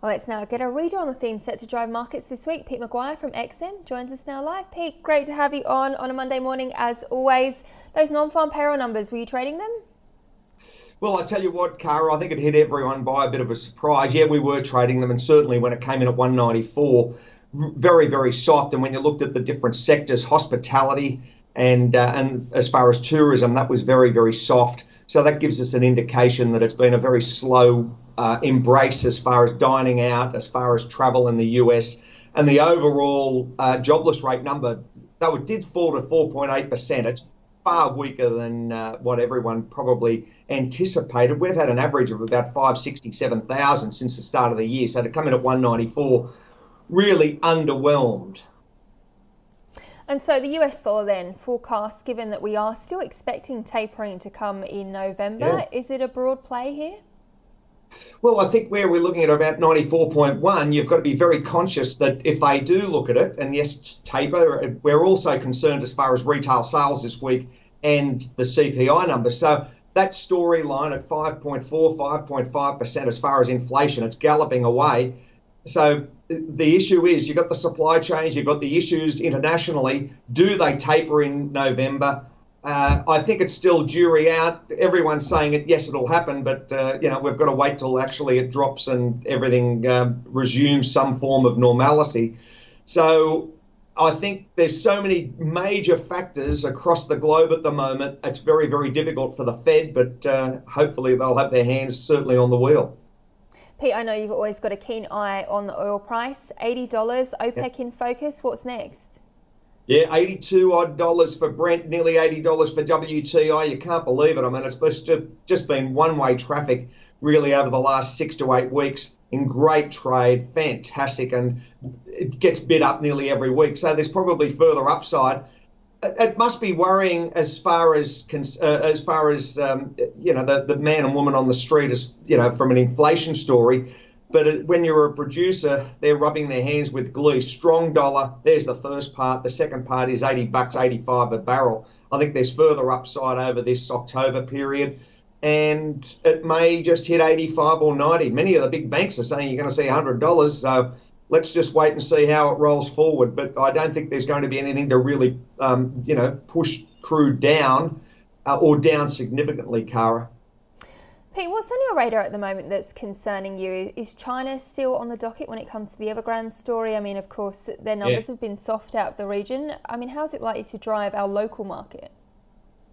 Well, let's now get a reader on the theme set to drive markets this week. Pete McGuire from XM joins us now live. Pete, great to have you on a Monday morning as always. Those non-farm payroll numbers, were you trading them? Well, I tell you what, Kara, I think it hit everyone by a bit of a surprise. Yeah, we were trading them, and certainly when it came in at 194, very, very soft. And when you looked at the different sectors, hospitality and as far as tourism, that was very, very soft. So that gives us an indication that it's been a very slow embrace as far as dining out, as far as travel in the US. And the overall jobless rate number, though it did fall to 4.8%, it's far weaker than what everyone probably anticipated. We've had an average of about 567,000 since the start of the year. So to come in at 194, really underwhelmed. And so the US dollar then forecast, given that we are still expecting tapering to come in November, is it a broad play here? Well, I think where we're looking at about 94.1, you've got to be very conscious that if they do look at it, and yes, taper, we're also concerned as far as retail sales this week and the CPI numbers. So that storyline at 5.4, 5.5% as far as inflation, it's galloping away. So the issue is you've got the supply chains, you've got the issues internationally. Do they taper in November? I think it's still jury out. Everyone's saying it, yes, it'll happen, but we've got to wait till actually it drops and everything resumes some form of normality. So I think there's so many major factors across the globe at the moment. It's very, very difficult for the Fed, but hopefully they'll have their hands certainly on the wheel. Pete, I know you've always got a keen eye on the oil price. $80, OPEC in focus. What's next? Yeah, 82 odd dollars for Brent, nearly $80 for WTI. You can't believe it. I mean, it's just been one-way traffic really over the last 6 to 8 weeks in great trade, fantastic, and it gets bid up nearly every week. So there's probably further upside. It must be worrying as far as the man and woman on the street is, from an inflation story. But when you're a producer, they're rubbing their hands with glee. Strong dollar. There's the first part. The second part is $80, 85 a barrel. I think there's further upside over this October period, and it may just hit 85 or 90. Many of the big banks are saying you're going to see $100. So let's just wait and see how it rolls forward. But I don't think there's going to be anything to really, push crude down or down significantly, Kara. Pete, what's on your radar at the moment that's concerning you? Is China still on the docket when it comes to the Evergrande story? I mean, of course, their numbers have been soft out of the region. I mean, how's it likely to drive our local market?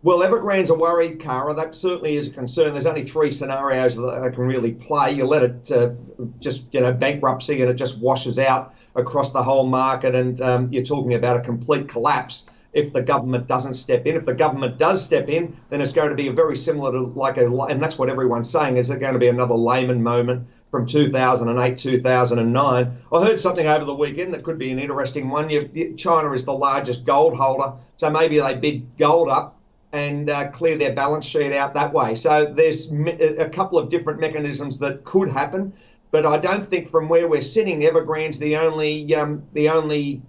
Well, Evergrande's a worry, Kara. That certainly is a concern. There's only 3 scenarios that they can really play. You let it bankruptcy and it just washes out across the whole market, and you're talking about a complete collapse if the government doesn't step in. If the government does step in, then it's going to be a very similar to and that's what everyone's saying, is it going to be another Lehman moment from 2008, 2009. I heard something over the weekend that could be an interesting one. China is the largest gold holder, so maybe they bid gold up and clear their balance sheet out that way. So there's a couple of different mechanisms that could happen, but I don't think from where we're sitting, Evergrande's the only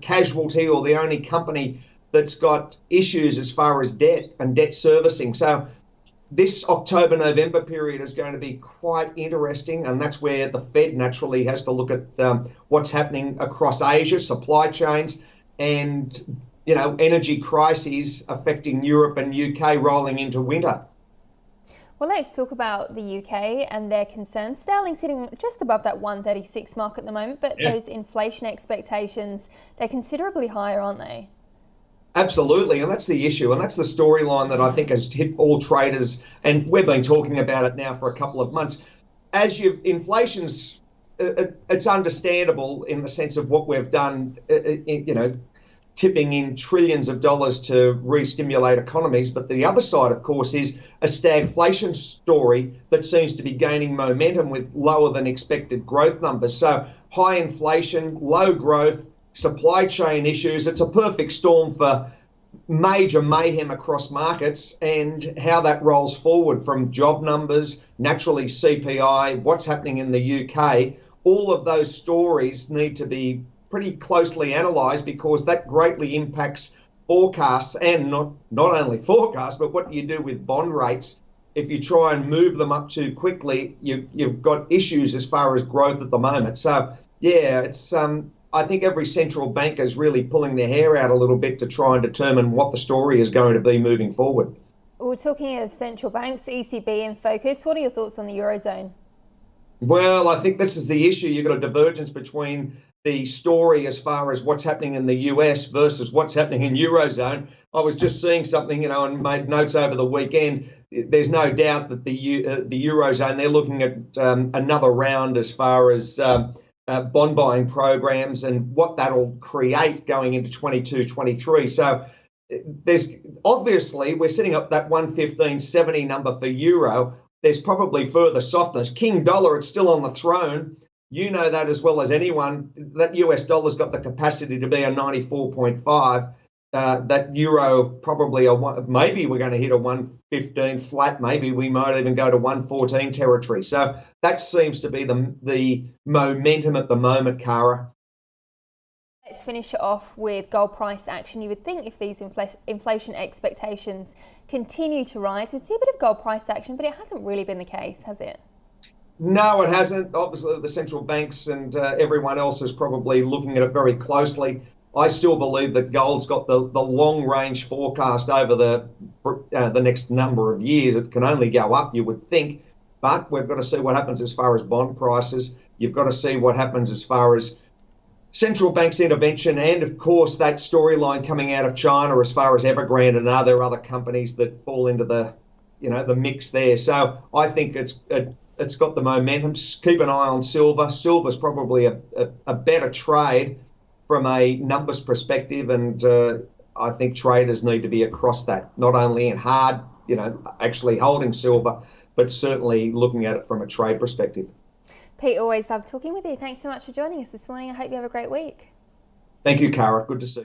casualty or the only company that's got issues as far as debt and debt servicing. So this October-November period is going to be quite interesting, and that's where the Fed naturally has to look at what's happening across Asia, supply chains, and energy crises affecting Europe and UK rolling into winter. Well, let's talk about the UK and their concerns. Sterling sitting just above that 136 mark at the moment, but those inflation expectations, they're considerably higher, aren't they? Absolutely, and that's the issue, and that's the storyline that I think has hit all traders, and we've been talking about it now for a couple of months. Inflation's, it's understandable in the sense of what we've done, tipping in trillions of dollars to re-stimulate economies. But the other side, of course, is a stagflation story that seems to be gaining momentum with lower than expected growth numbers. So high inflation, low growth, supply chain issues. It's a perfect storm for major mayhem across markets, and how that rolls forward from job numbers, naturally CPI, what's happening in the UK. All of those stories need to be pretty closely analysed, because that greatly impacts forecasts, and not only forecasts, but what do you do with bond rates if you try and move them up too quickly, you've got issues as far as growth at the moment. So yeah, it's I think every central bank is really pulling their hair out a little bit to try and determine what the story is going to be moving forward. Well, talking of central banks, ECB in focus, what are your thoughts on the Eurozone? Well, I think this is the issue. You've got a divergence between the story as far as what's happening in the US versus what's happening in Eurozone. I was just seeing something, and made notes over the weekend. There's no doubt that the Eurozone, they're looking at another round as far as bond buying programs and what that'll create going into 22, 23. So there's obviously, we're setting up that 115.70 number for euro. There's probably further softness. King dollar, it's still on the throne. You know that as well as anyone. That US dollar's got the capacity to be a 94.5. That euro probably maybe we're going to hit a 115 flat. Maybe we might even go to 114 territory. So that seems to be the momentum at the moment, Kara. Let's finish it off with gold price action. You would think if these inflation expectations continue to rise, we'd see a bit of gold price action, but it hasn't really been the case, has it? No, it hasn't. Obviously, the central banks and everyone else is probably looking at it very closely. I still believe that gold's got the long range forecast over the next number of years. It can only go up, you would think, but we've got to see what happens as far as bond prices. You've got to see what happens as far as central banks intervention, and of course that storyline coming out of China as far as Evergrande and other companies that fall into the mix there. So I think it's got the momentum. Keep an eye on silver. Silver's probably a better trade from a numbers perspective, and I think traders need to be across that, not only in hard, actually holding silver, but certainly looking at it from a trade perspective. Pete, always love talking with you. Thanks so much for joining us this morning. I hope you have a great week. Thank you, Kara. Good to see you.